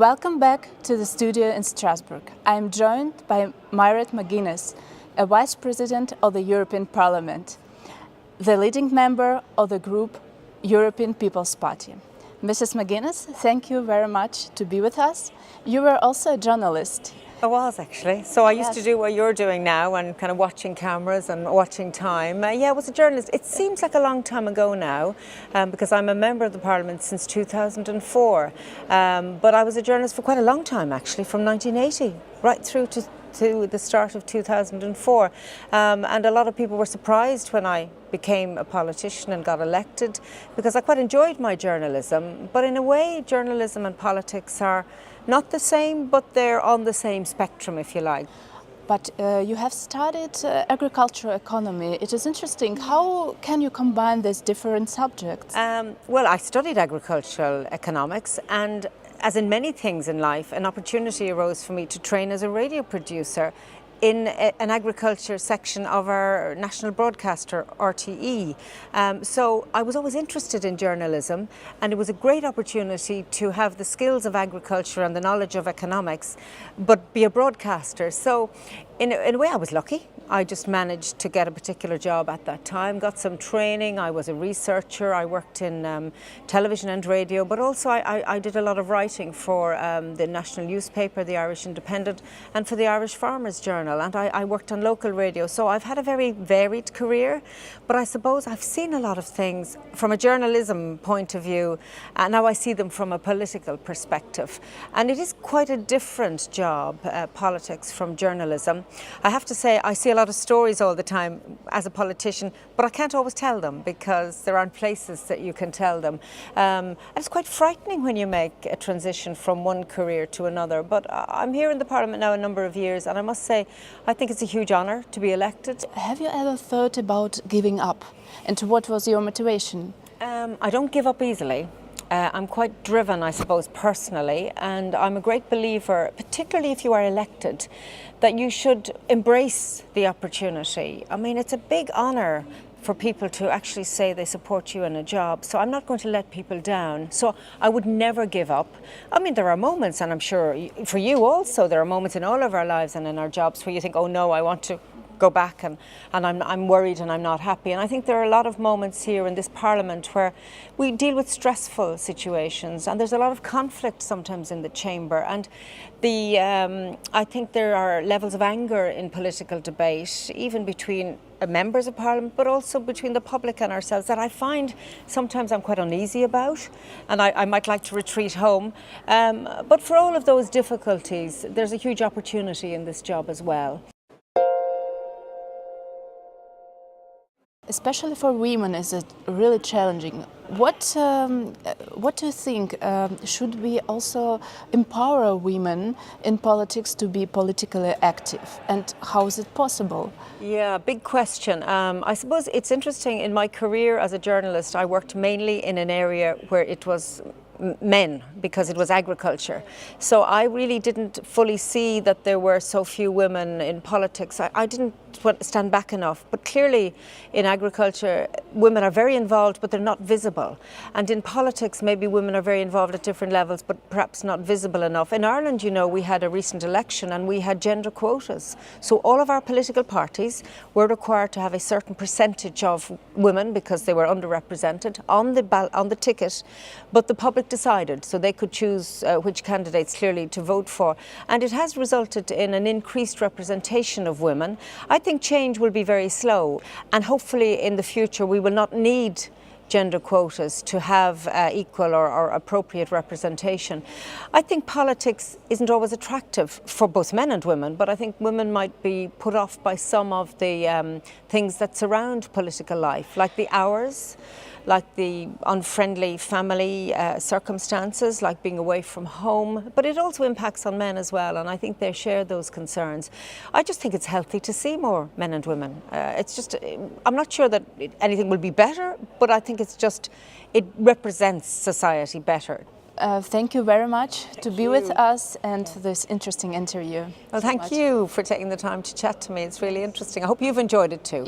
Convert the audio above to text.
Welcome back to the studio in Strasbourg. I am joined by Mairead McGuinness, a Vice President of the European Parliament, the leading member of the group European People's Party. Mrs. McGuinness, thank you very much to be with us. You were also a journalist. I was actually. So I used to do what you're doing now and kind of watching cameras and watching time. I was a journalist. It seems like a long time ago now because I'm a member of the Parliament since 2004. But I was a journalist for quite a long time actually, from 1980 right through to the start of 2004. And a lot of people were surprised when I became a politician and got elected because I quite enjoyed my journalism. But in a way, journalism and politics are not the same, but they're on the same spectrum, if you like. But you have studied agricultural economy. It is interesting. How can you combine these different subjects? Well, I studied agricultural economics, and as in many things in life, an opportunity arose for me to train as a radio producer in an agriculture section of our national broadcaster, RTE. So I was always interested in journalism, and it was a great opportunity to have the skills of agriculture and the knowledge of economics, but be a broadcaster. So in a way I was lucky. I just managed to get a particular job at that time, got some training. I was a researcher. I worked in television and radio, but also I did a lot of writing for the national newspaper, the Irish Independent, and for the Irish Farmers Journal. And I worked on local radio. So I've had a very varied career, but I suppose I've seen a lot of things from a journalism point of view, and now I see them from a political perspective. And it is quite a different job, politics, from journalism. I have to say, I see a lot of stories all the time as a politician, but I can't always tell them because there aren't places that you can tell them. And it's quite frightening when you make a transition from one career to another. But I'm here in the Parliament now a number of years, and I must say, I think it's a huge honour to be elected. Have you ever thought about giving up? And what was your motivation? I don't give up easily. I'm quite driven, I suppose, personally, and I'm a great believer, particularly if you are elected, that you should embrace the opportunity. I mean, it's a big honour for people to actually say they support you in a job. So I'm not going to let people down. So I would never give up. I mean, there are moments, and I'm sure for you also, there are moments in all of our lives and in our jobs where you think, oh no, I want to go back and I'm worried and I'm not happy. And I think there are a lot of moments here in this Parliament where we deal with stressful situations, and there's a lot of conflict sometimes in the chamber. And I think there are levels of anger in political debate, even between members of Parliament, but also between the public and ourselves, that I find sometimes I'm quite uneasy about, and I might like to retreat home. But for all of those difficulties, there's a huge opportunity in this job as well. Especially for women, is it really challenging? What do you think? Should we also empower women in politics to be politically active? And how is it possible? Yeah, big question. I suppose it's interesting. In my career as a journalist, I worked mainly in an area where it was men, because it was agriculture. So I really didn't fully see that there were so few women in politics. I didn't stand back enough. But clearly in agriculture, women are very involved, but they're not visible. And in politics, maybe women are very involved at different levels, but perhaps not visible enough. In Ireland, you know, we had a recent election and we had gender quotas. So all of our political parties were required to have a certain percentage of women, because they were underrepresented, on the ticket, but the public decided, so they could choose which candidates clearly to vote for. And it has resulted in an increased representation of women. I think change will be very slow, and hopefully in the future we will not need gender quotas to have equal or appropriate representation. I think politics isn't always attractive for both men and women, but I think women might be put off by some of the things that surround political life, like the hours, like the unfriendly family circumstances, like being away from home. But it also impacts on men as well, and I think they share those concerns. I just think it's healthy to see more men and women. I'm not sure that anything will be better, but I think it represents society better. Thank you very much to be with us and for this interesting interview. Well, thank you for taking the time to chat to me. It's really interesting. I hope you've enjoyed it too.